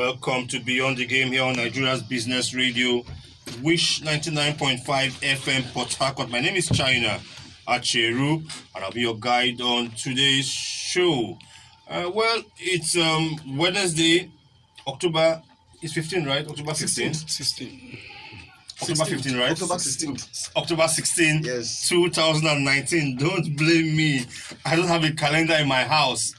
Welcome to Beyond the Game here on Nigeria's Business Radio, Wish 99.5 FM Port Harcourt. My name is China Acheru, and I'll be your guide on today's show. It's Wednesday, October is 15, right? October 15? 16. October 15, right? October 16th. October 16, yes. 2019. Don't blame me. I don't have a calendar in my house.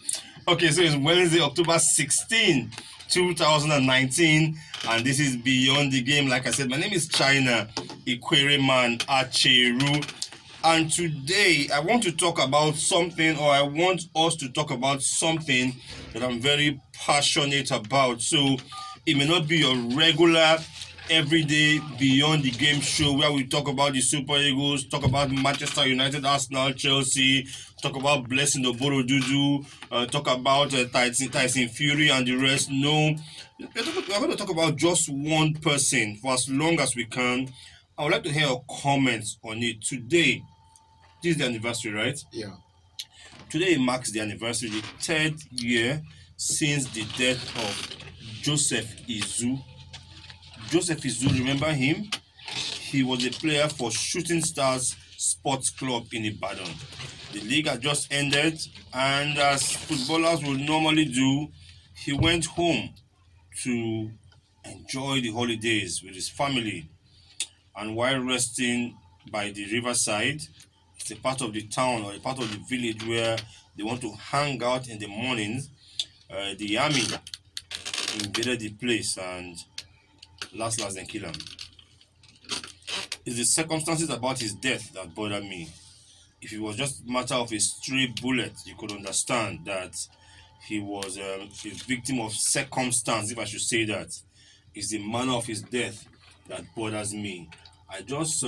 Okay, so it's Wednesday, October 16, 2019, and this is Beyond the Game. Like I said, my name is China Ikwereman Acheru, and today I want to talk about something, or I want us to talk about something that I'm very passionate about. So it may not be your regular everyday Beyond the Game show where we talk about the Super Eagles, talk about Manchester United, Arsenal, Chelsea, talk about Blessing Oboro-Dudu, talk about Tyson Fury and the rest. No, we're going to talk about just one person for as long as we can. I would like to hear your comments on it. Today, this is the anniversary, right? Yeah. Today marks the anniversary, the 3rd year since the death of Joseph Izu. Joseph Izu, remember him? He was a player for Shooting Stars Sports Club in Ibadan. The league had just ended, and as footballers would normally do, he went home to enjoy the holidays with his family. And while resting by the riverside, it's a part of the town or a part of the village where they want to hang out in the mornings. The army invaded the place and last and kill him. It's the circumstances about his death that bother me. If it was just a matter of a stray bullet, you could understand that he was a victim of circumstance, if I should say that. It's the manner of his death that bothers me. I just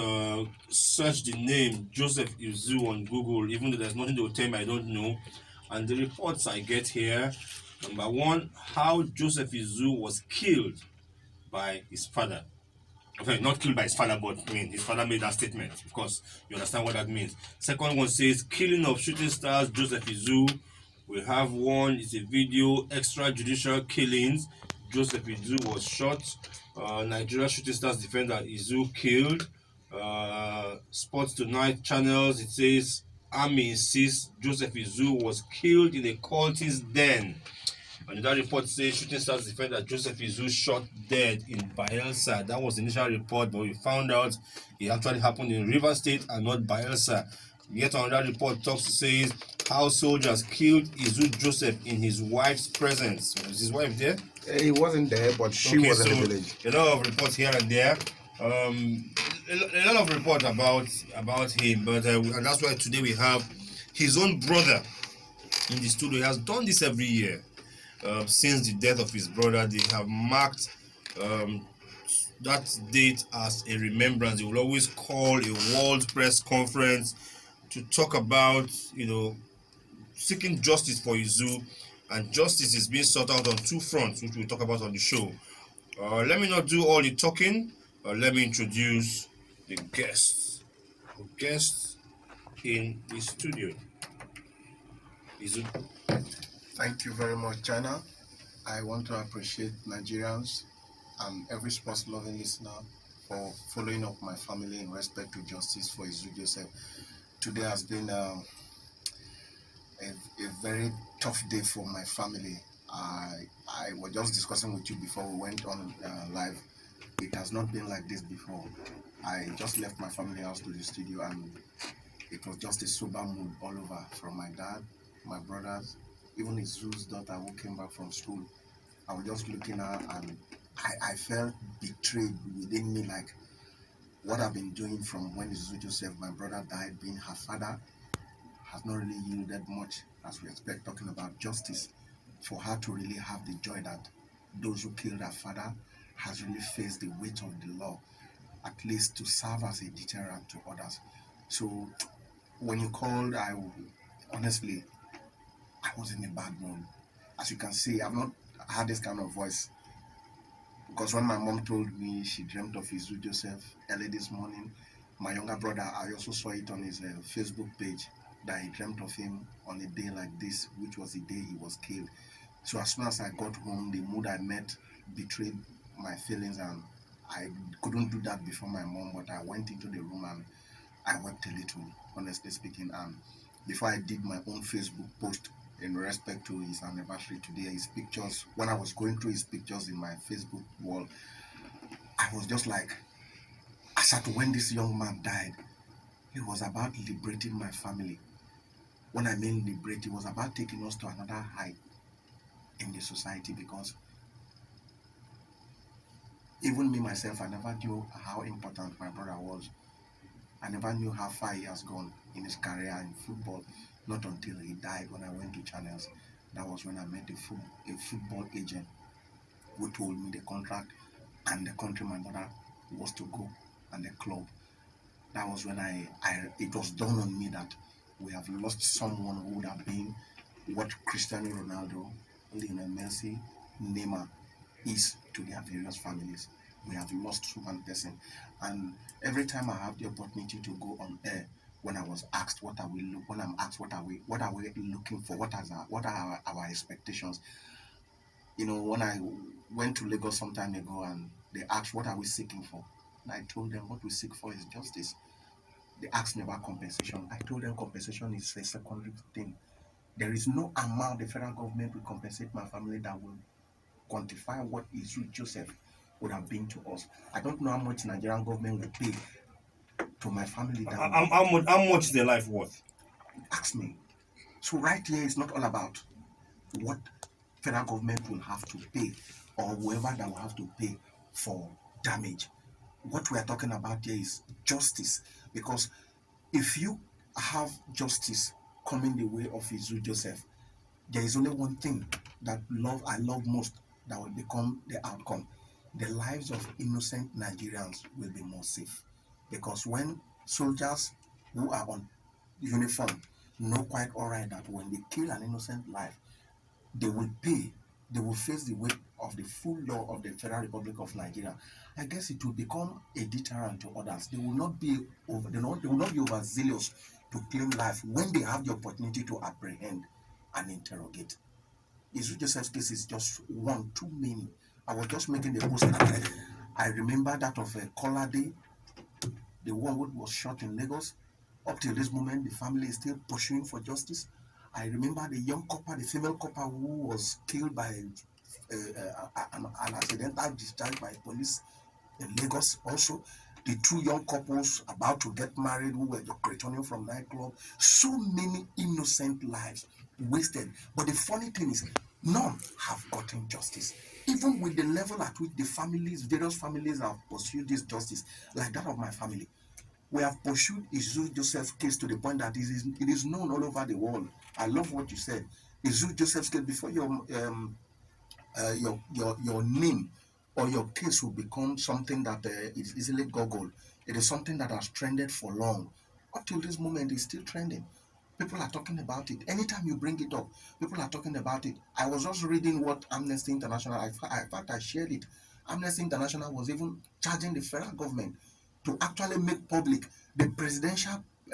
searched the name Joseph Izu on Google, even though there's nothing they will tell me I don't know. And the reports I get here, number one, how Joseph Izu was killed by his father. Okay, not killed by his father, but I mean, his father made that statement. Of course, you understand what that means. Second one says, killing of Shooting Stars Joseph Izu. We have one, it's a video, extrajudicial killings. Joseph Izu was shot. Nigeria Shooting Stars defender Izu killed. Sports Tonight channels, it says, Army insists Joseph Izu was killed in a cultist den. And that report says Shooting Stars defender Joseph Izu shot dead in Bayelsa. That was the initial report, but we found out it actually happened in Rivers State and not Bayelsa. Yet another report says how soldiers killed Izu Joseph in his wife's presence. Was his wife there? He wasn't there, but she was in the village. A lot of reports here and there. A lot of reports about him, but and that's why today we have his own brother in the studio. He has done this every year. Since the death of his brother, they have marked that date as a remembrance. They will always call a world press conference to talk about, seeking justice for Izu, and justice is being sought out on two fronts, which we'll talk about on the show. Let me not do all the talking. Let me introduce the guests in the studio. Izu. Thank you very much, China. I want to appreciate Nigerians and every sports-loving listener for following up my family in respect to justice for Izu Joseph. Today has been a very tough day for my family. I was just discussing with you before we went on live. It has not been like this before. I just left my family house to the studio, and it was just a sober mood all over, from my dad, my brothers, even Izu's daughter who came back from school. I was just looking at her, and I felt betrayed within me, like what I've been doing from when Izu Joseph, my brother, died, being her father, has not really yielded much as we expect, talking about justice, for her to really have the joy that those who killed her father has really faced the weight of the law, at least to serve as a deterrent to others. So when you called, honestly, I was in a bad mood. As you can see, I've not had this kind of voice, because when my mom told me she dreamt of Izu Joseph early this morning, my younger brother, I also saw it on his Facebook page, that he dreamt of him on a day like this, which was the day he was killed. So as soon as I got home, the mood I met betrayed my feelings, and I couldn't do that before my mom, but I went into the room and I wept a little, honestly speaking. And before I did my own Facebook post in respect to his anniversary today, his pictures, when I was going through his pictures in my Facebook wall, I was just like, as at when this young man died, he was about liberating my family. When I mean liberate, it was about taking us to another height in the society, because even me myself, I never knew how important my brother was. I never knew how far he has gone in his career in football, not until he died when I went to Channels. That was when I met a football agent who told me the contract and the country my brother was to go and the club. That was when it was dawned on me that we have lost someone who would have been what Cristiano Ronaldo, Lionel Messi, Neymar is to their various families. We have lost one person. And every time I have the opportunity to go on air, when I was asked what are we looking for, what are our expectations, when I went to Lagos some time ago and they asked what are we seeking for, and I told them what we seek for is justice. They asked me about compensation. I told them compensation is a secondary thing. There is no amount the federal government will compensate my family that will quantify what Izu Joseph would have been to us. I don't know how much Nigerian government will pay to my family. How much is their life worth? Ask me. So right here, it's not all about what federal government will have to pay or whoever that will have to pay for damage. What we are talking about here is justice, because if you have justice coming the way of Izu Joseph, there is only one thing that I love most that will become the outcome. The lives of innocent Nigerians will be more safe, because when soldiers who are on uniform know quite all right that when they kill an innocent life, they will pay. They will face the weight of the full law of the Federal Republic of Nigeria. I guess it will become a deterrent to others. They will not be overzealous to claim life when they have the opportunity to apprehend and interrogate. Izu Joseph's case is just one too many. I was just making the post. I remember that of Kolade, the one who was shot in Lagos. Up till this moment, the family is still pursuing for justice. I remember the young copper, the female copper who was killed by an accidental discharge by police in Lagos. Also, the two young couples about to get married who were returning from nightclub. So many innocent lives wasted. But the funny thing is, none have gotten justice. Even with the level at which the various families have pursued this justice, like that of my family. We have pursued Izu Joseph's case to the point that it is known all over the world. I love what you said. Izu Joseph's case, before your name or your case will become something that is easily googled. It is something that has trended for long. Up till this moment, it's still trending. People are talking about it. Anytime you bring it up, people are talking about it. I was just reading what Amnesty International, in fact, I shared it. Amnesty International was even charging the federal government to actually make public the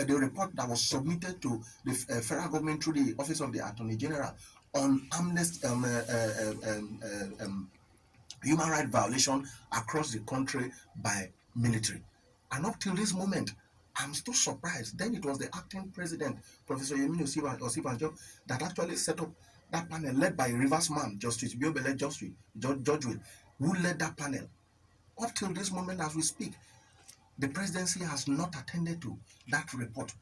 the report that was submitted to the federal government through the Office of the Attorney General on Amnesty human rights violation across the country by military. And up till this moment, I'm still surprised. Then it was the acting president, Professor Yemini Osibanjo, that actually set up that panel led by a Rivers man, Justice Biobele Judge, who led that panel. Up till this moment, as we speak, the presidency has not attended to that report.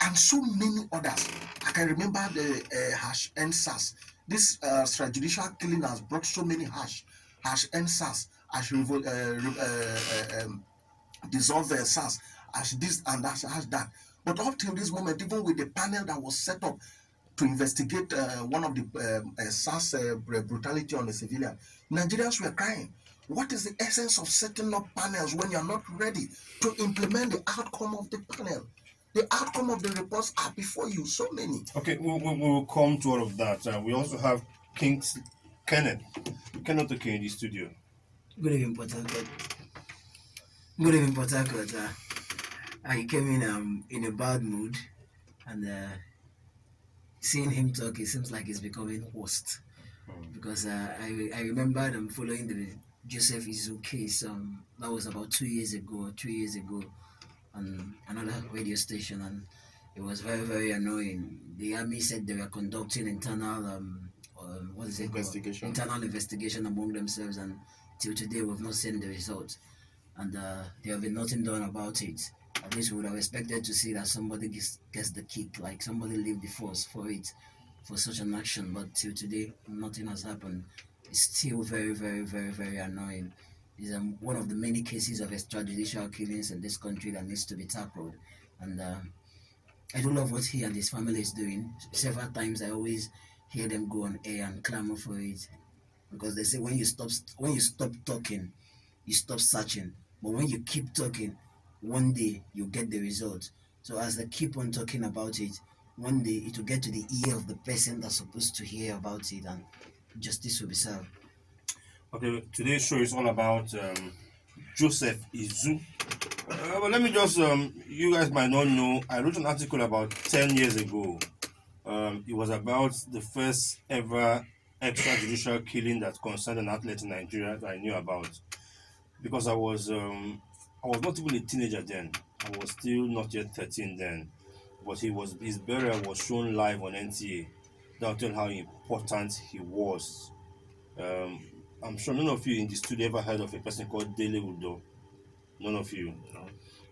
And so many others. I can remember the hash NSAS. This extrajudicial killing has brought so many hash NSAS, dissolve SAS, as this and that, as that. But up till this moment, even with the panel that was set up to investigate one of the SAS brutality on the civilian, Nigerians were crying. What is the essence of setting up panels when you're not ready to implement the outcome of the panel? The outcome of the reports are before you, so many. Okay, we will come to all of that. We also have Kenneth okay, in the studio. Good evening, Port Harcourt. Good evening, Port Harcourt. I came in a bad mood, and seeing him talk, it seems like he's becoming host. because I remember them following the Joseph Izu case. That was about 2 years ago, or 3 years ago, on another radio station, and it was very, very annoying. The army said they were conducting internal what is it Investigation. called? Internal investigation among themselves, and till today we've not seen the results, and there have been nothing done about it. At least we would have expected to see that somebody gets the kick, like somebody leave the force for it, for such an action. But till today, nothing has happened. It's still very, very, very, very annoying. It's one of the many cases of extrajudicial killings in this country that needs to be tackled. And I do love what he and his family is doing. Several times I always hear them go on air and clamor for it, because they say when you stop talking, you stop searching. But when you keep talking, one day you get the result. So as they keep on talking about it, one day it will get to the ear of the person that's supposed to hear about it, and justice will be served. Okay, today's show is all about Joseph Izu. But let me just, you guys might not know, I wrote an article about 10 years ago. It was about the first ever extrajudicial killing that concerned an athlete in Nigeria that I knew about. Because I was not even a teenager then. I was still not yet 13 then. But his burial was shown live on NTA. That'll tell how important he was. I'm sure none of you in the studio ever heard of a person called Dele Udo. None of you. No.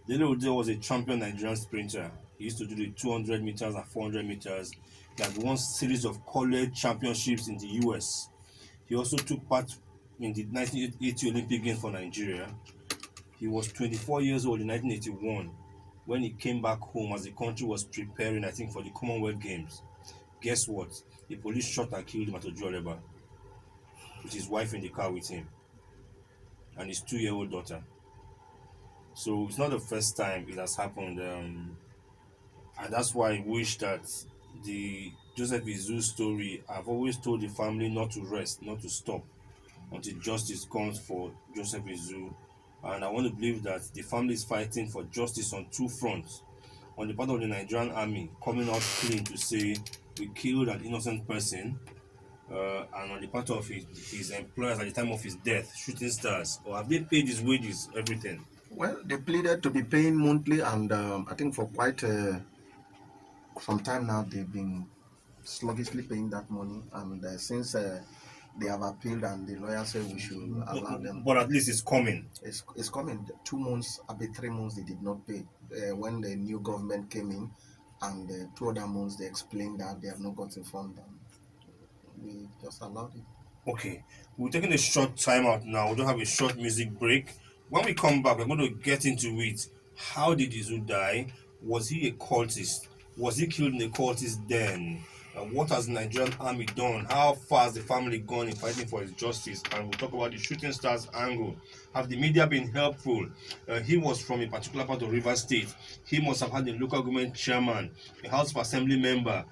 Dele Udo was a champion Nigerian sprinter. He used to do the 200 meters and 400 meters. He had won series of college championships in the US. He also took part in the 1980 Olympic Games for Nigeria. He was 24 years old in 1981 when he came back home as the country was preparing, I think, for the Commonwealth Games. Guess what? The police shot and killed him at Ojuoleba with his wife in the car with him and his 2-year-old daughter. So it's not the first time it has happened, and that's why I wish that the Joseph Izu story, I've always told the family not to rest, not to stop until justice comes for Joseph Izu. And I want to believe that the family is fighting for justice on two fronts. On the part of the Nigerian army, coming out clean to say we killed an innocent person, and on the part of his employers at the time of his death, Shooting Stars, or have they paid his wages, everything? Well, they pleaded to be paying monthly, and I think for quite some time now they've been sluggishly paying that money. And since they have appealed and the lawyer said we should allow them. But at least it's coming. It's coming. 2 months, about 3 months they did not pay. When the new government came in, and 2 other months they explained that they have not got informed, and we just allowed it. Okay, we're taking a short time out now. We're going to have a short music break. When we come back, we're going to get into it. How did Izu die? Was he a cultist? Was he killed in a cultist den? What has the Nigerian army done? How far has the family gone in fighting for his justice? And we'll talk about the Shooting Stars angle. Have the media been helpful? He was from a particular part of Rivers State. He must have had a local government chairman, a House of Assembly member,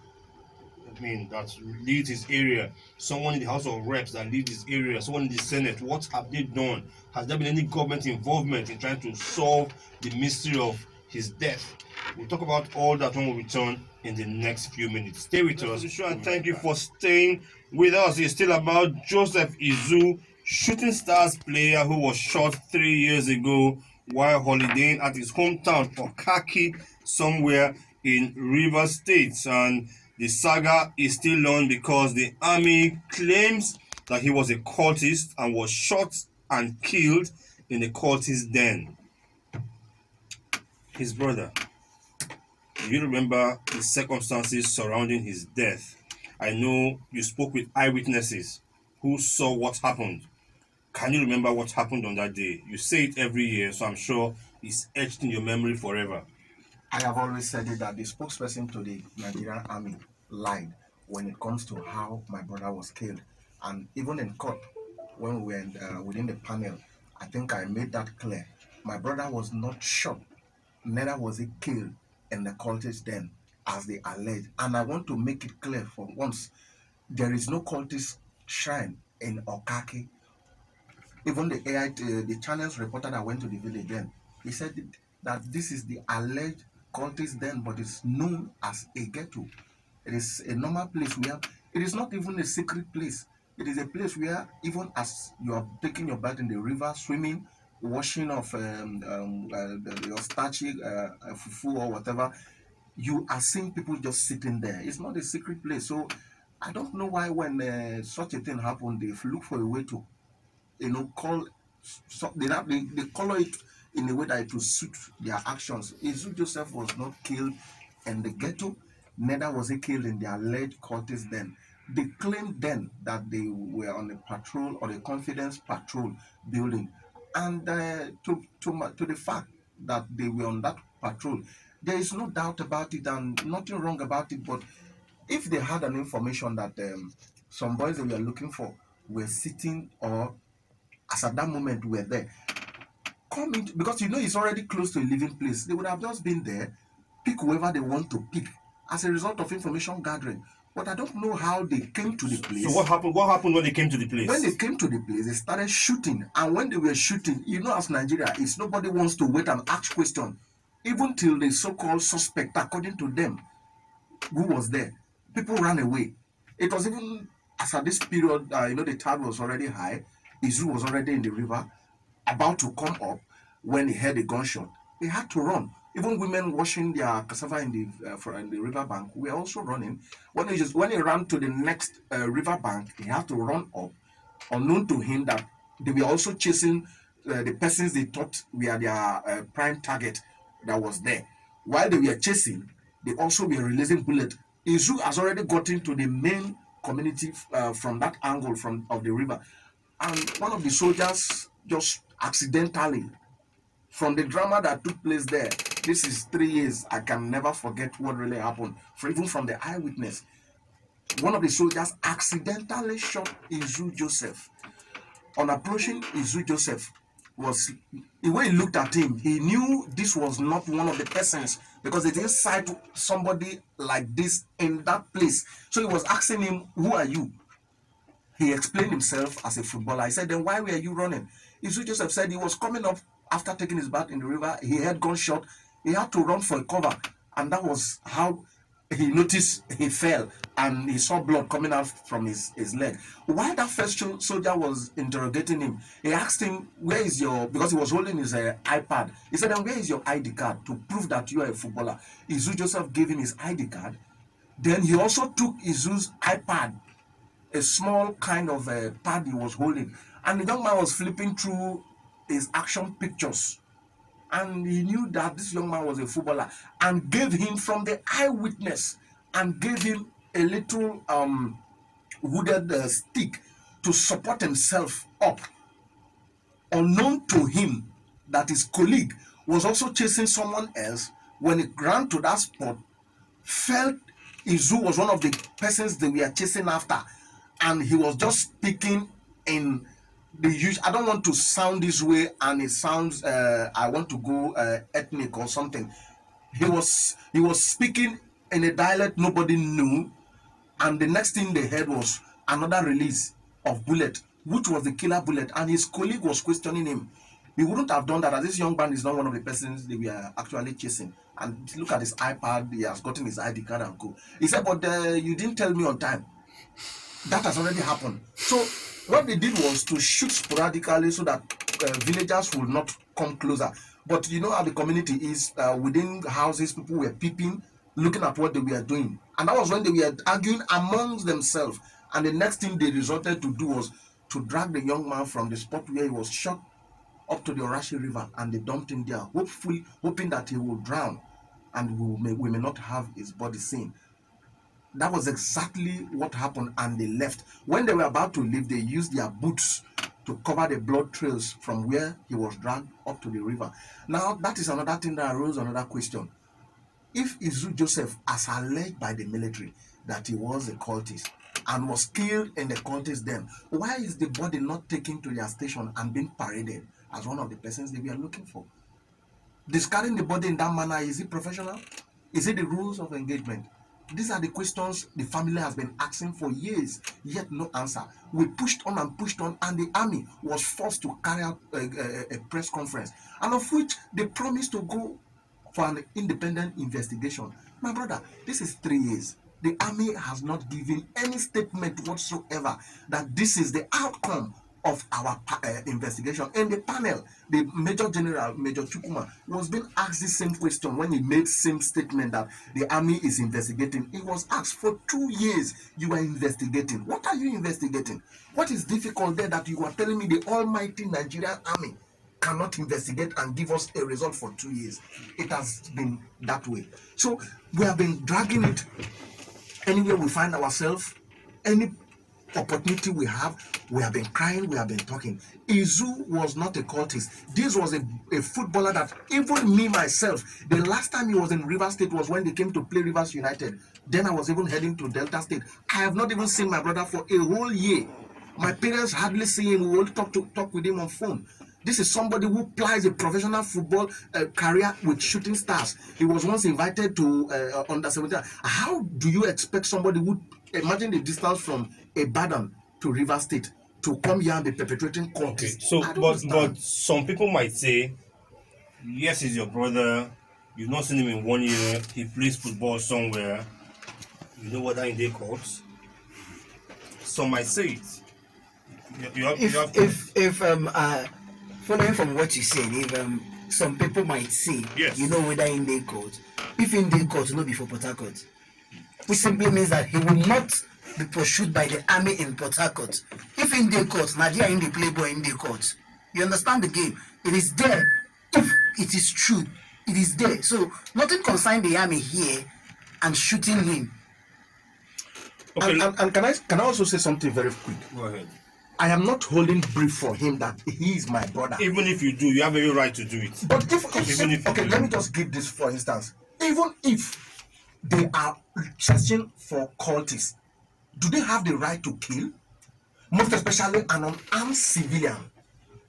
that leads his area, someone in the House of Reps that leads his area, someone in the Senate. What have they done? Has there been any government involvement in trying to solve the mystery of his death? We'll talk about all that when we return in the next few minutes. Stay with us, and thank you for staying with us. It's still about Joseph Izu, Shooting Stars player who was shot 3 years ago while holidaying at his hometown Okaki, somewhere in Rivers State. And the saga is still on because the army claims that he was a cultist and was shot and killed in a cultist den. His brother, do you remember the circumstances surrounding his death? I know you spoke with eyewitnesses who saw what happened. Can you remember what happened on that day? You say it every year, so I'm sure it's etched in your memory forever. I have always said it that the spokesperson to the Nigerian army lied when it comes to how my brother was killed. And even in court, when we were within the panel, I think I made that clear. My brother was not shot, neither was he killed in the cultist den, as they allege. And I want to make it clear for once, there is no cultist shrine in Okaki. Even the channel's reporter that went to the village then, he said that this is the alleged cultist den, but it's known as a ghetto. It is a normal place where it is not even a secret place. It is a place where even as you are taking your bath in the river, swimming, washing of your starchy fufu or whatever, you are seeing people just sitting there. It's not a secret place. So I don't know why when such a thing happened, they look for a way to, call, so they color it in a way that it will suit their actions. Izu Joseph was not killed in the ghetto, neither was he killed in their alleged cultist then. They claimed then that they were on a patrol or a confidence patrol building. And to the fact that they were on that patrol, there is no doubt about it and nothing wrong about it. But if they had an information that some boys they were looking for were sitting or as at that moment were there, come in, because it's already close to a living place. They would have just been there, pick whoever they want to pick as a result of information gathering. But I don't know how they came to the place. So what happened? What happened when they came to the place? When they came to the place, they started shooting. And when they were shooting, as Nigeria is, nobody wants to wait and ask questions. Even till the so-called suspect, according to them, who was there, people ran away. It was even as at this period, the tide was already high. Izu was already in the river, about to come up when he heard a gunshot. They had to run. Even women washing their cassava in the river bank were also running. When he ran to the next river bank, he had to run up, unknown to him that they were also chasing the persons they thought were their prime target that was there. While they were chasing, they also were releasing bullets. Izu has already gotten to the main community from that angle of the river. And one of the soldiers just accidentally, from the drama that took place there, this is 3 years, I can never forget what really happened. Even from the eyewitness, one of the soldiers accidentally shot Izu Joseph. On approaching Izu Joseph, the way he looked at him, he knew this was not one of the persons, because they didn't sight somebody like this in that place. So he was asking him, who are you? He explained himself as a footballer. I said, then why were you running? Izu Joseph said he was coming up after taking his bath in the river. He had gunshot. He had to run for a cover. And that was how he noticed he fell and he saw blood coming out from his leg. While that first soldier was interrogating him, he asked him, where is because he was holding his iPad. He said, then where is your ID card to prove that you are a footballer? Izu Joseph gave him his ID card. Then he also took Izu's iPad, a small kind of pad he was holding, and the young man was flipping through his action pictures, and he knew that this young man was a footballer, and gave him from the eyewitness, and gave him a little wooded stick to support himself up, unknown to him that his colleague was also chasing someone else. When he ran to that spot, felt Izu was one of the persons they were chasing after, and he was just speaking in the usual. I don't want to sound this way, and it sounds I want to go ethnic or something. He was speaking in a dialect nobody knew, and the next thing they heard was another release of bullet, which was the killer bullet, and his colleague was questioning him. He wouldn't have done that, as this young man is not one of the persons they were actually chasing. And look at his iPad, he has gotten his ID card and go. He said, but you didn't tell me on time. That has already happened. So what they did was to shoot sporadically so that villagers would not come closer. But you know how the community is, within houses, people were peeping, looking at what they were doing. And that was when they were arguing amongst themselves. And the next thing they resorted to do was to drag the young man from the spot where he was shot up to the Orashi River, and they dumped him there, hoping that he will drown and we may not have his body seen. That was exactly what happened, and they left. When they were about to leave, they used their boots to cover the blood trails from where he was dragged up to the river. Now, that is another thing that arose another question. If Izu Joseph, as alleged by the military, that he was a cultist and was killed in the cultist den, why is the body not taken to their station and being paraded as one of the persons they were looking for? Discarding the body in that manner, is it professional? Is it the rules of engagement? These are the questions the family has been asking for years, yet no answer. We pushed on, and the army was forced to carry out a press conference, and of which they promised to go for an independent investigation. My brother, this is 3 years. The army has not given any statement whatsoever that this is the outcome of our investigation. And the panel, the Major General, Major Chukuma, was being asked the same question when he made same statement that the army is investigating. He was asked, for 2 years you are investigating. What are you investigating? What is difficult there that you are telling me the almighty Nigerian army cannot investigate and give us a result for 2 years? It has been that way. So we have been dragging it anywhere we find ourselves, any opportunity we have been crying, we have been talking. Izu was not a cultist. This was a footballer that even me myself, the last time he was in Rivers State was when they came to play Rivers United. Then I was even heading to Delta State. I have not even seen my brother for a whole year. My parents hardly see him. We only talk with him on phone. This is somebody who plies a professional football career with shooting stars. He was once invited to under 17. How do you expect somebody who, imagine the distance from Ibadan to River State, to come here and be perpetrating contests? Okay, so but some people might say, yes, he's your brother. You've not seen him in 1 year. He plays football somewhere. You know what that in day calls? Some might say it. Following from what you said, if some people might say, yes, you know whether in the court, if in the court, no before Port Harcourt, which simply means that he will not be pursued by the army in Port Harcourt. If in the court, Nigeria in the playboy in the court, you understand the game. It is there. If it is true, it is there. So nothing concerns the army here and shooting him. Okay. And can I also say something very quick? Go ahead. I am not holding brief for him that he is my brother. Even if you do, you have every right to do it. But let me just give this for instance. Even if they are searching for cultists, do they have the right to kill? Most especially an unarmed civilian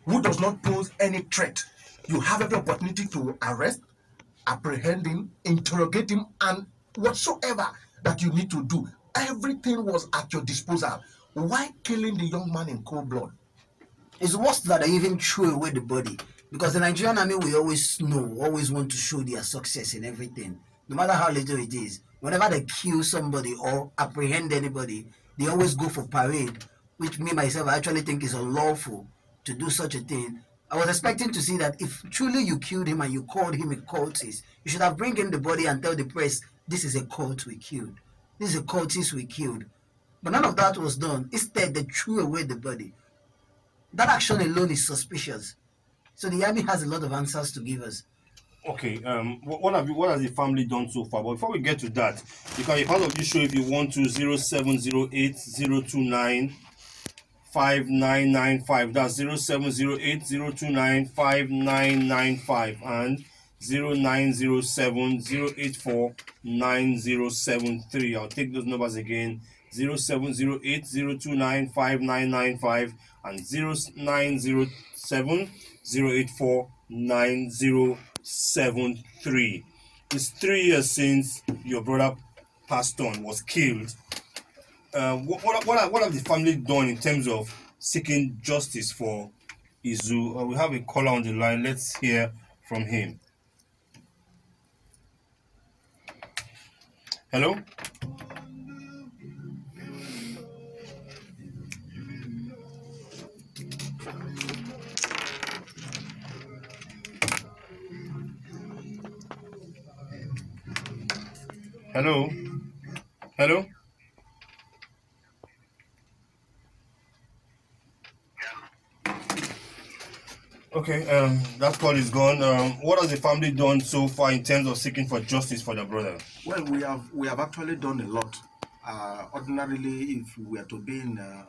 who does not pose any threat. You have every opportunity to arrest, apprehend him, interrogate him, and whatsoever that you need to do. Everything was at your disposal. Why killing the young man in cold blood? It's worse that they even threw away the body. Because the Nigerian army will always want to show their success in everything. No matter how little it is. Whenever they kill somebody or apprehend anybody, they always go for parade. Which me, myself, I actually think is unlawful to do such a thing. I was expecting to see that if truly you killed him and you called him a cultist, you should have bring in the body and tell the press, this is a cult we killed. This is a cultist we killed. But none of that was done. Instead, they threw away the body. That action alone is suspicious. So the army has a lot of answers to give us. Okay, what has the family done so far? But before we get to that, you can be part of this show if you want to. 0708-029-5995. That's 0708-029-5995 and 0907-084-9073. I'll take those numbers again. 0708-029-5995 and 0907-084-9073. It's 3 years since your brother passed on, was killed. What have the family done in terms of seeking justice for Izu? We have a caller on the line. Let's hear from him. Hello? Hello? Hello? Okay, that call is gone. What has the family done so far in terms of seeking for justice for their brother? Well, we have actually done a lot. Ordinarily, if we were to be in an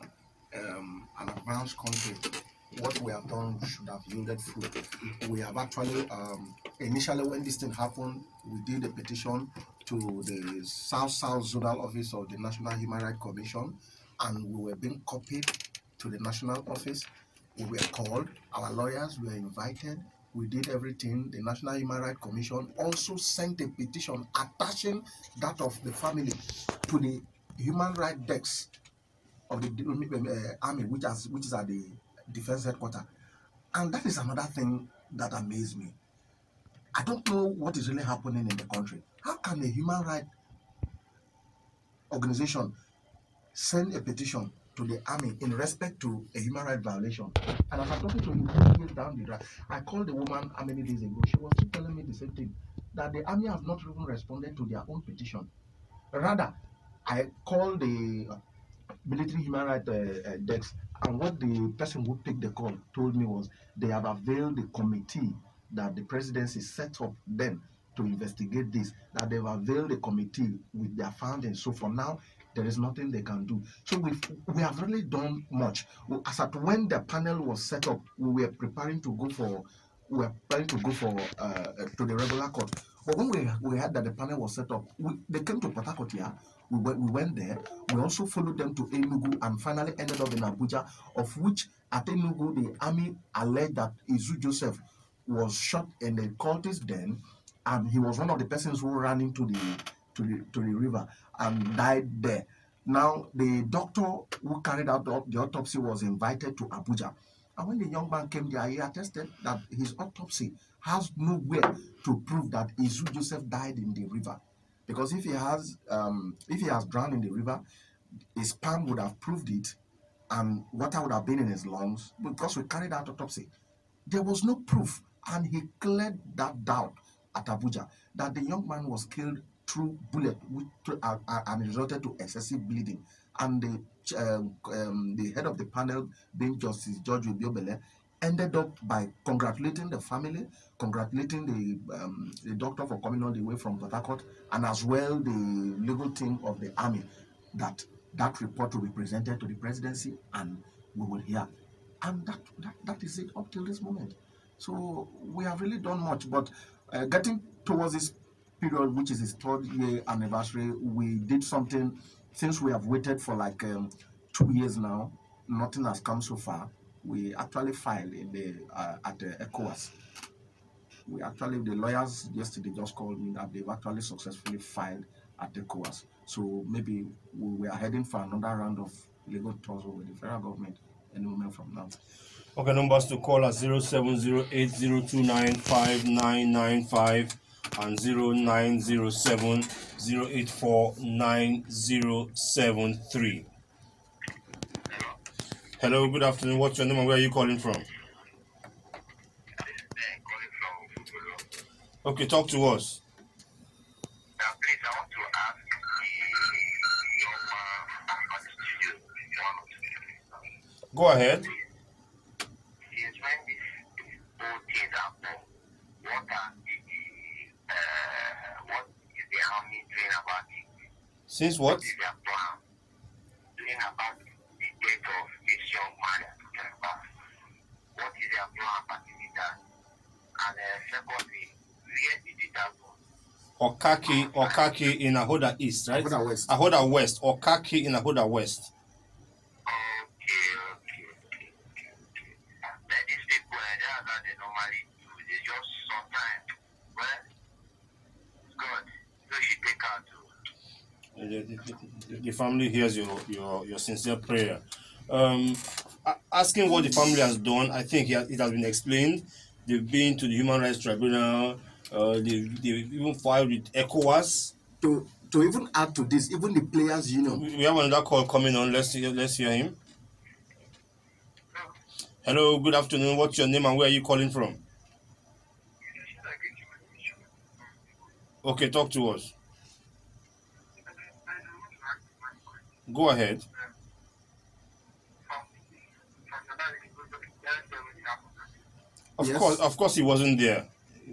advanced country, what we have done should have yielded fruit. We have actually, initially when this thing happened, we did a petition to the South Zonal Office of the National Human Rights Commission, and we were being copied to the national office. We were called, our lawyers were invited, we did everything. The National Human Rights Commission also sent a petition attaching that of the family to the human rights desk of the army, which is at the defense headquarters. And that is another thing that amazed me. I don't know what is really happening in the country. How can a human rights organization sent a petition to the army in respect to a human rights violation. And as I'm talking to you 2 years down the drive, I called the woman how many days ago. She was still telling me the same thing, that the army has not even responded to their own petition. Rather, I called the military human rights desk, and what the person who picked the call told me was they have availed the committee that the presidency set up then to investigate this, that they've availed the committee with their findings. So for now, there is nothing they can do. So we have really done much. As at when the panel was set up, we were preparing to go for to the regular court. But when we heard that the panel was set up, they came to Port Harcourt here. We went there. We also followed them to Enugu and finally ended up in Abuja, of which at Enugu the army alleged that Izu Joseph was shot in the cultist den, and he was one of the persons who ran into the river and died there. Now the doctor who carried out the autopsy was invited to Abuja, and when the young man came there, he attested that his autopsy has nowhere to prove that Izu Joseph died in the river. Because if he has drowned in the river, his sperm would have proved it, and water would have been in his lungs. Because we carried out autopsy, there was no proof, and he cleared that doubt at Abuja that the young man was killed through bullet, and resulted to excessive bleeding. And the head of the panel, being Justice George Obiobele, ended up by congratulating the family, congratulating the doctor for coming all the way from Port Harcourt, and as well the legal team of the army, that report will be presented to the presidency and we will hear. And that is it up till this moment. So we have really done much, but getting towards this period, which is his 3rd year anniversary, we did something. Since we have waited for like 2 years now, nothing has come so far. We actually filed in at the ECOWAS. The lawyers yesterday just called me that they've actually successfully filed at ECOWAS. So maybe we are heading for another round of legal tussle with the federal government any moment from now. Okay, numbers to call are 07080295995 and 0907-084-9073. Hello, good afternoon. What's your name and where are you calling from? Okay, talk to us. Please, I want to ask Go ahead. Since when this whole thing happened, what is the army doing about it? Since what? What is their plan doing about the death of this young man you're talking about? What is their plan about it? And secondly, where did it happen? Okaki in Ahoda East, right? Ahoda West. Ahoda West. Okaki in Ahoda West. Okay. Then these people, that's how they normally do. They just sometimes, well, God, they should take out too. The family hears your sincere prayer. Asking what the family has done, I think it has been explained. They've been to the Human Rights Tribunal. They've even filed with ECOWAS. To even add to this, even the players' union. We have another call coming on. Let's hear him. Hello, good afternoon. What's your name and where are you calling from? Okay, talk to us. Go ahead. Of course, he wasn't there.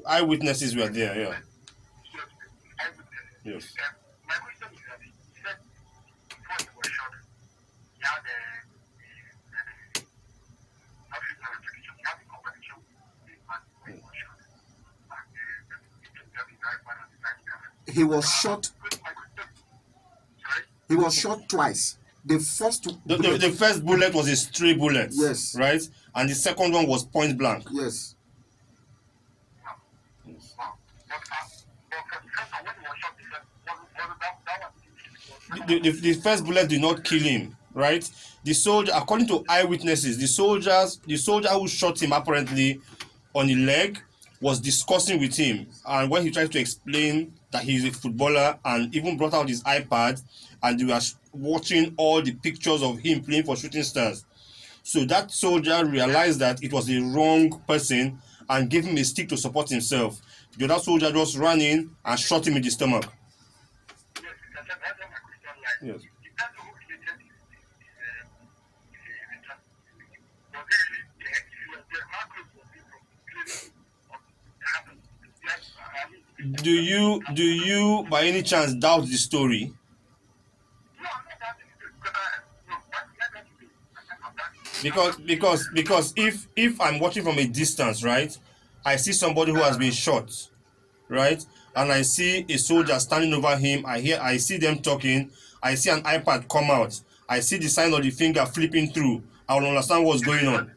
Eyewitnesses were there. Yeah. Yes. My question is that you said before he was shot, he had African application, he had the competition with the man when he was shot. And He was shot. He was shot twice. The first bullet was a stray bullet. Yes. Right? And the second one was point blank. Yes. The first bullet did not kill him, right? The soldier, according to eyewitnesses, the soldier who shot him apparently on the leg was discussing with him, and when he tried to explain that he's a footballer, and even brought out his iPad, and they were watching all the pictures of him playing for Shooting Stars. So that soldier realized that it was the wrong person and gave him a stick to support himself. The other soldier just ran in and shot him in the stomach. Yes. Do you by any chance doubt the story? Because if I'm watching from a distance, right, I see somebody who has been shot, right, and I see a soldier standing over him. I see them talking. I see an iPad come out. I see the sign of the finger flipping through. I will understand what's going on.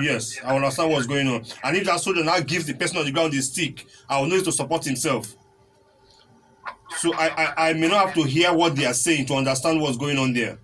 Yes, I will understand what's going on. And if that soldier now gives the person on the ground the stick, I will know it to support himself. So I may not have to hear what they are saying to understand what's going on there.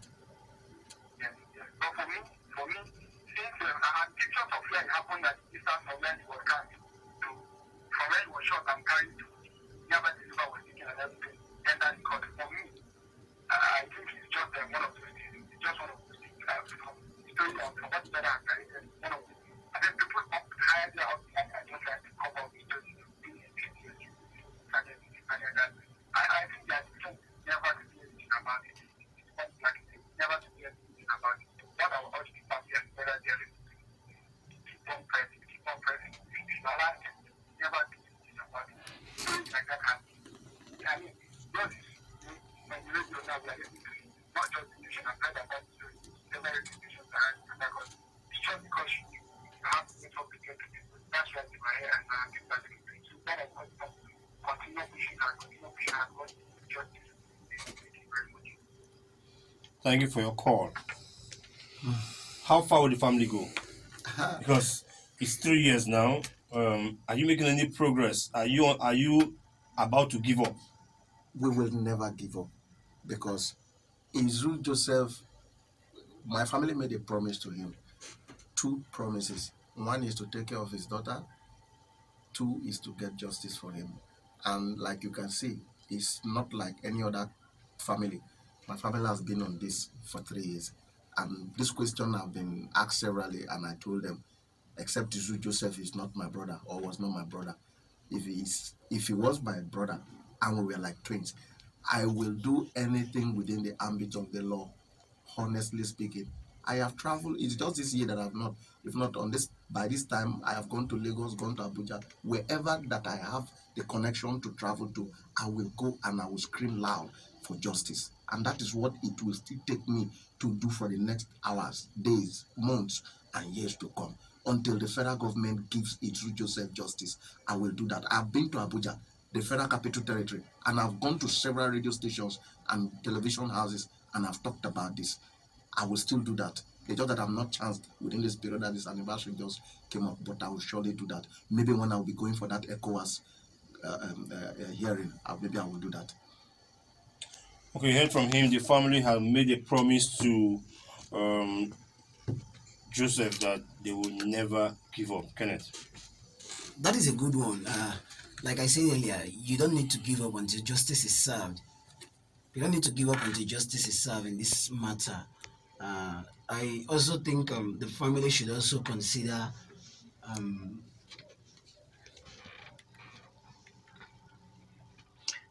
Thank you for your call. How far will the family go? Because it's 3 years now. Are you making any progress? Are you about to give up? We will never give up, because Izu Joseph, my family made a promise to him. 2 promises. One is to take care of his daughter. 2 is to get justice for him. And like you can see, it's not like any other family. My family has been on this for 3 years. And this question have been asked severally, and I told them, except Izu Joseph is not my brother, or was not my brother. If he was my brother and we were like twins, I will do anything within the ambit of the law. Honestly speaking, I have traveled. It's just this year that I've not. If not on this, by this time, I have gone to Lagos, gone to Abuja, wherever that I have the connection to travel to, I will go and I will scream loud for justice. And that is what it will still take me to do for the next hours, days, months, and years to come. Until the federal government gives Izu Joseph justice, I will do that. I've been to Abuja, the Federal Capital Territory, and I've gone to several radio stations and television houses, and I've talked about this. I will still do that. It's just that I'm not chanced within this period that this anniversary just came up, but I will surely do that. Maybe when I'll be going for that ECOWAS hearing, maybe I will do that. Okay, you heard from him. The family have made a promise to Joseph that they will never give up. Kenneth? That is a good one. Like I said earlier, you don't need to give up until justice is served. You don't need to give up until justice is served in this matter. I also think the family should also consider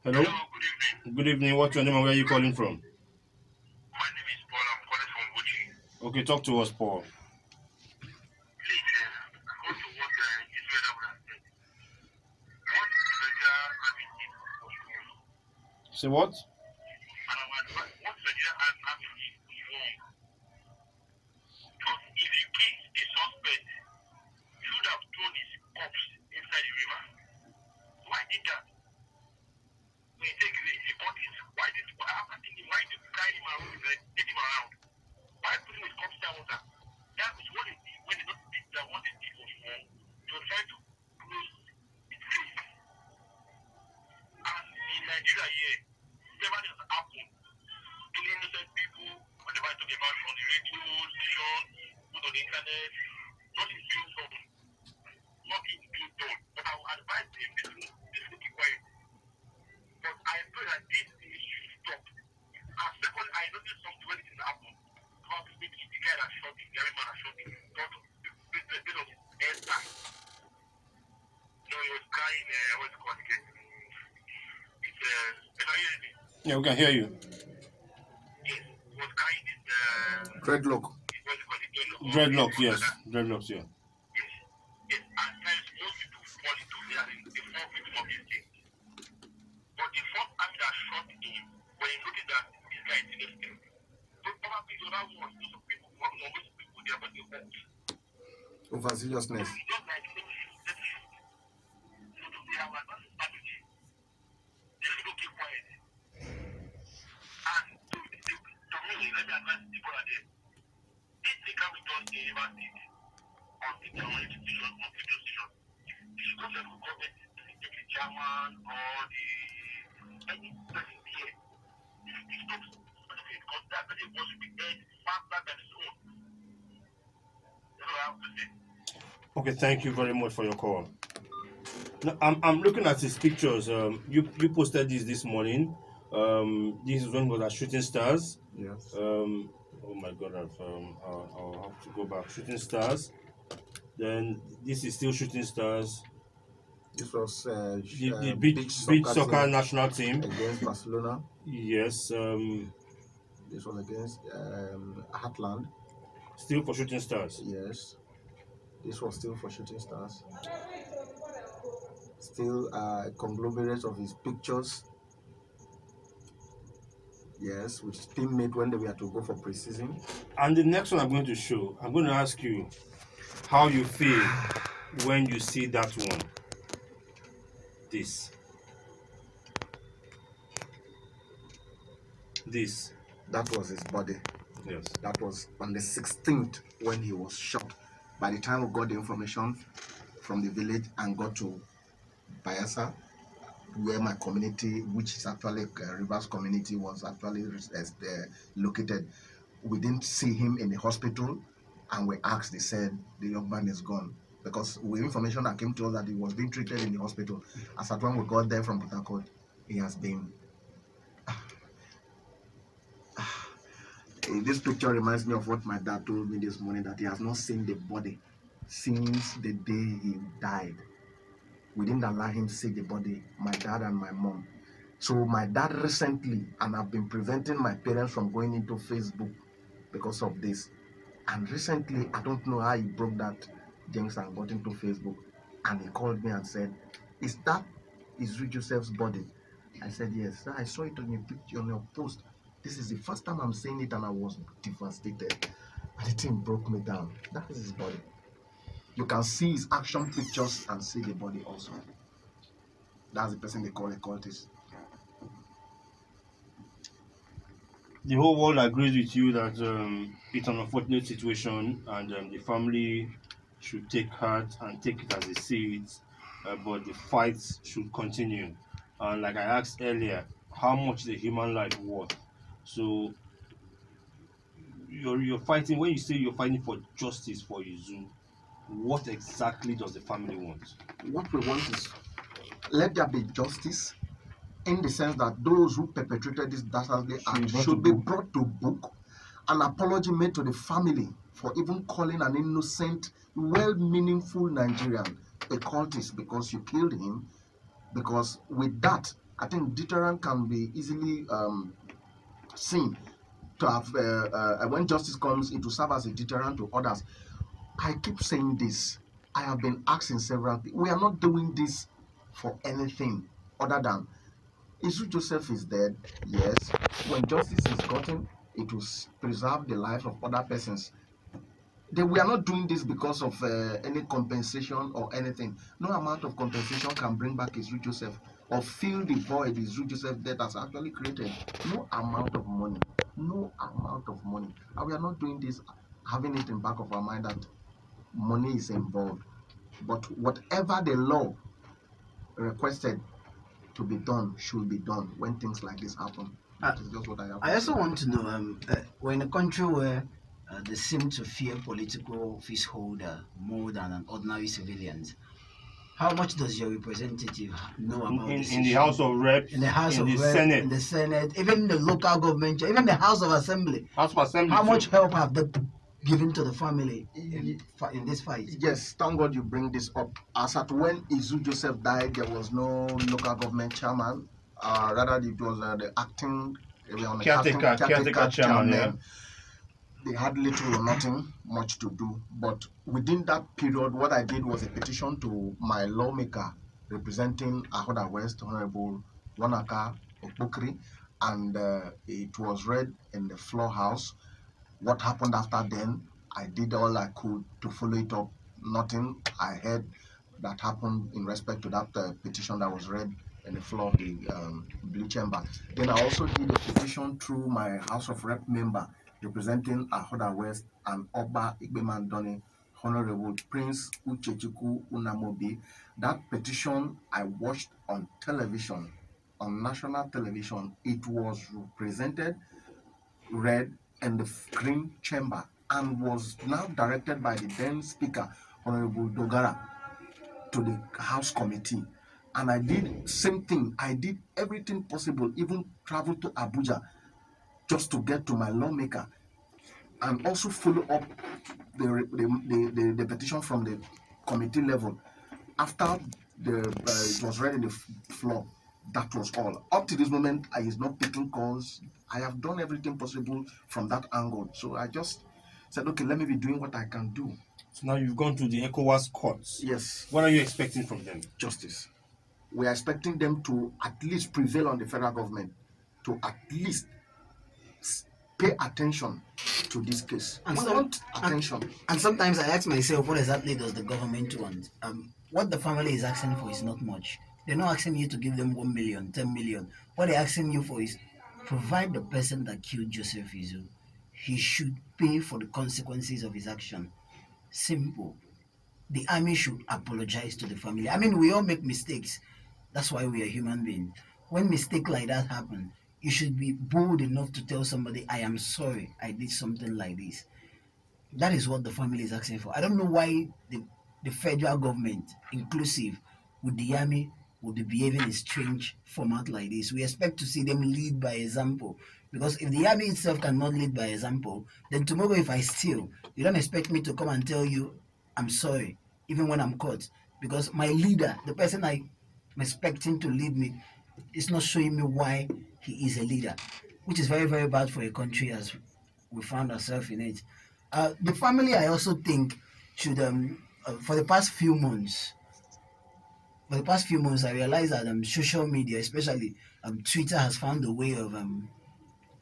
Hello? Good evening. What's your name and where are you calling from? My name is Paul. I'm calling from Wuchi. Okay, talk to us, Paul. Please, according to what Israel would have said, what Nigeria Army did was wrong. Say what? And I would advise what Nigeria Army did was wrong. Because if you kill a suspect, you should have thrown his corpse inside the river. Why did that? When you take the bodies, why did you carry him around, take him around? Why putting his corpse down water? That was what they did when they don't did that. What they did was wrong. They were trying to close its face. And in Nigeria here, whatever has happened, killing innocent people, whatever I talk about on the radio station, put on the internet, nothing is being done. Nothing is being done. But I will advise them to keep quiet. imagine something when it happened. Probably maybe the guy that shot him, the other man that shot him, thought of his hairstyle. You know, he was crying, what's it called again? It's, can I hear me? Yeah, we can hear you. Yes, he was crying his, Dreadlock. what's it called? Dreadlocks, yes. Dreadlocks, yeah. Yes. Yes, at times most people fall into the fall victim of this thing. But the first army that shot him, when he noticed that this guy is innocent, so probably the other one, most people there, but they won't. Over seriousness. It's just like, let me shoot. So they have advanced strategy. They shouldn't keep quiet. And to me, let me advise people out there. This thing can be done in River State, on the institution, on the institution. You should go to the government, the chairman, or any person here. You should stop certificate, because that person must be dead faster than his own. That's what I have to say. Okay, thank you very much for your call. Now, I'm looking at his pictures. You posted this morning. This is when he was at Shooting Stars. Yes. Oh my God, I'll have to go back. Shooting Stars. Then this is still Shooting Stars. This was The beach soccer national team against Barcelona. Yes. This was against Heartland. Still for Shooting Stars. Yes. This was still for Shooting Stars. Still a conglomerate of his pictures. Yes, with his teammate when they were to go for pre-season. And the next one I'm going to show, I'm going to ask you how you feel when you see that one. This. That was his body. Yes. That was on the 16th when he was shot. By the time we got the information from the village and got to Bayelsa, where my community, which is actually Rivers community, was actually located, we didn't see him in the hospital, and we asked, they said the young man is gone, because with information that came to us that he was being treated in the hospital. As at when we got there from Port Harcourt, he has been. This picture reminds me of what my dad told me this morning, that he has not seen the body since the day he died. We didn't allow him to see the body, my dad and my mom. So my dad recently, and I've been preventing my parents from going into Facebook because of this. And recently, I don't know how he broke that jinx and got into Facebook. And he called me and said, "Is that Izu Joseph's body?" I said, "Yes." I saw it on your picture, on your post. This is the first time I'm seeing it, and I was devastated. And the thing broke me down. That is his body. You can see his action pictures and see the body also. That's the person they call a cultist. The whole world agrees with you that it's an unfortunate situation, and the family should take heart and take it as they see it, but the fight should continue. And like I asked earlier, how much is a human life worth? So you're fighting, when you say you're fighting for justice for Izu, what exactly does the family want? What we want is, let there be justice, in the sense that those who perpetrated this dastardly act should be brought to book, an apology made to the family for even calling an innocent, well-meaningful Nigerian a cultist because you killed him. Because with that, I think deterrent can be easily seen to have, when justice comes, it will serve as a deterrent to others. I keep saying this. I have been asking several people. We are not doing this for anything other than Izu Joseph is dead. Yes. When justice is gotten, it will preserve the life of other persons. We are not doing this because of any compensation or anything. No amount of compensation can bring back Izu Joseph or fill the void Izu Joseph death has actually created. No amount of money. No amount of money. And we are not doing this having it in back of our mind that money is involved. But whatever the law requested to be done should be done when things like this happen. That is just what I have. I also want to know, we're in a country where they seem to fear political office holder more than an ordinary civilian. How much does your representative know about this In the issue? House of Reps, In the House in of the Rep, Senate, in the Senate, even the local government, even the House of Assembly. House of Assembly. How too. much help have they given to the family in this fight? Yes, thank God you bring this up. As at when Izu Joseph died, there was no local government chairman. Rather, it was the acting Caretaker chairman, yeah. They had little or nothing much to do. But within that period, what I did was a petition to my lawmaker representing Ahoda West, Honorable Wanaka Okpokri, and it was read in the floor house. What happened after then, I did all I could to follow it up. Nothing I heard that happened in respect to that petition that was read in the floor of the Blue Chamber. Then I also did a petition through my House of Rep member representing Ahoda West and Oba Igbemandoni, Honorable Prince Uchechukwu Unamobi. That petition I watched on television, on national television. It was presented, read in the Green Chamber, and was now directed by the then Speaker, Honorable Dogara, to the House Committee. And I did same thing. I did everything possible, even traveled to Abuja just to get to my lawmaker and also follow up the petition from the committee level. After it was read in the floor, that was all. Up to this moment, I is not taking calls. I have done everything possible from that angle. So I just said, okay, let me be doing what I can do. So now you've gone to the ECOWAS courts. Yes. What are you expecting from them? Justice. We are expecting them to at least prevail on the federal government, to at least pay attention to this case. And we want attention. And sometimes I ask myself, what exactly does the government want? What the family is asking for is not much. They're not asking you to give them 1 million, 10 million. What they're asking you for is provide the person that killed Joseph Izu. He should pay for the consequences of his action. Simple. The army should apologize to the family. I mean, we all make mistakes. That's why we are human beings. When mistake like that happen, you should be bold enough to tell somebody, I am sorry, I did something like this. That is what the family is asking for. I don't know why the federal government, inclusive with the army, would be behaving in a strange format like this. We expect to see them lead by example. Because if the army itself cannot lead by example, then tomorrow if I steal, you don't expect me to come and tell you, I'm sorry, even when I'm caught. Because my leader, the person I'm expecting to lead me, is not showing me why he is a leader, which is very, very bad for a country as we found ourselves in it. The family, I also think, should, for the past few months, I realized that social media, especially Twitter, has found a way of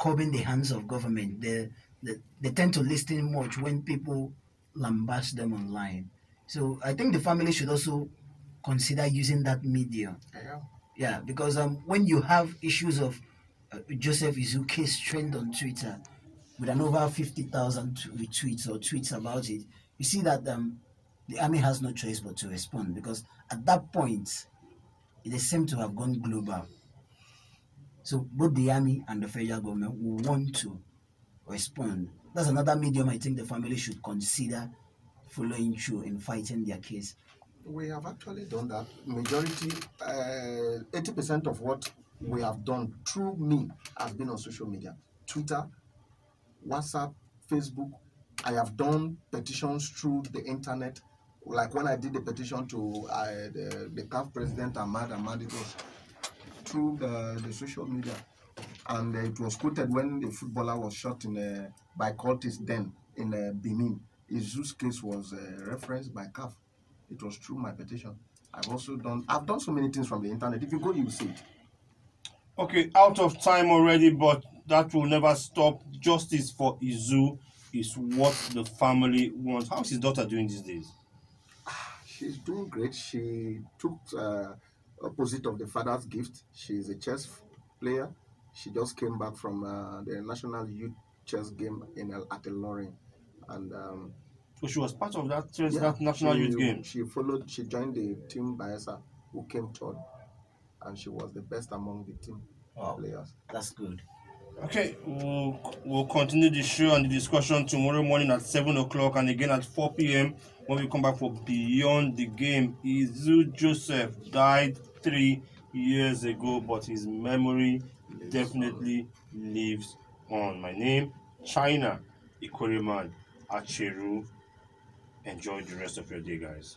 curbing the hands of government. They tend to listen much when people lambast them online. So I think the family should also consider using that media. Yeah, because when you have issues of Joseph Izu case trend on Twitter with an over 50,000 retweets or tweets about it, you see that the army has no choice but to respond, because at that point, they seem to have gone global. So both the army and the federal government will want to respond. That's another medium I think the family should consider following through in fighting their case. We have actually done that. Majority, 80% of what we have done through me has been on social media. Twitter, WhatsApp, Facebook. I have done petitions through the internet. Like when I did the petition to the CAF president, Ahmad, it was through the social media. And it was quoted when the footballer was shot by cultists then in Benin. Izu's case was referenced by CAF. It was through my petition. I've done so many things from the internet. If you go, you will see it. Okay, out of time already, but that will never stop. Justice for Izu is what the family wants. How's his daughter doing these days? She's doing great. She took opposite of the father's gift. She's a chess player. She just came back from the national youth chess game at Ilorin, and So she was part of that national youth game. She joined the team Bayelsa, who came third, and she was the best among the team players. That's good. Okay, we'll continue the show and the discussion tomorrow morning at 7 o'clock and again at 4 p.m. when we come back for Beyond the Game. Izu Joseph died 3 years ago, but his memory definitely lives on. My name, China Ikoriman Acheru. Enjoy the rest of your day, guys.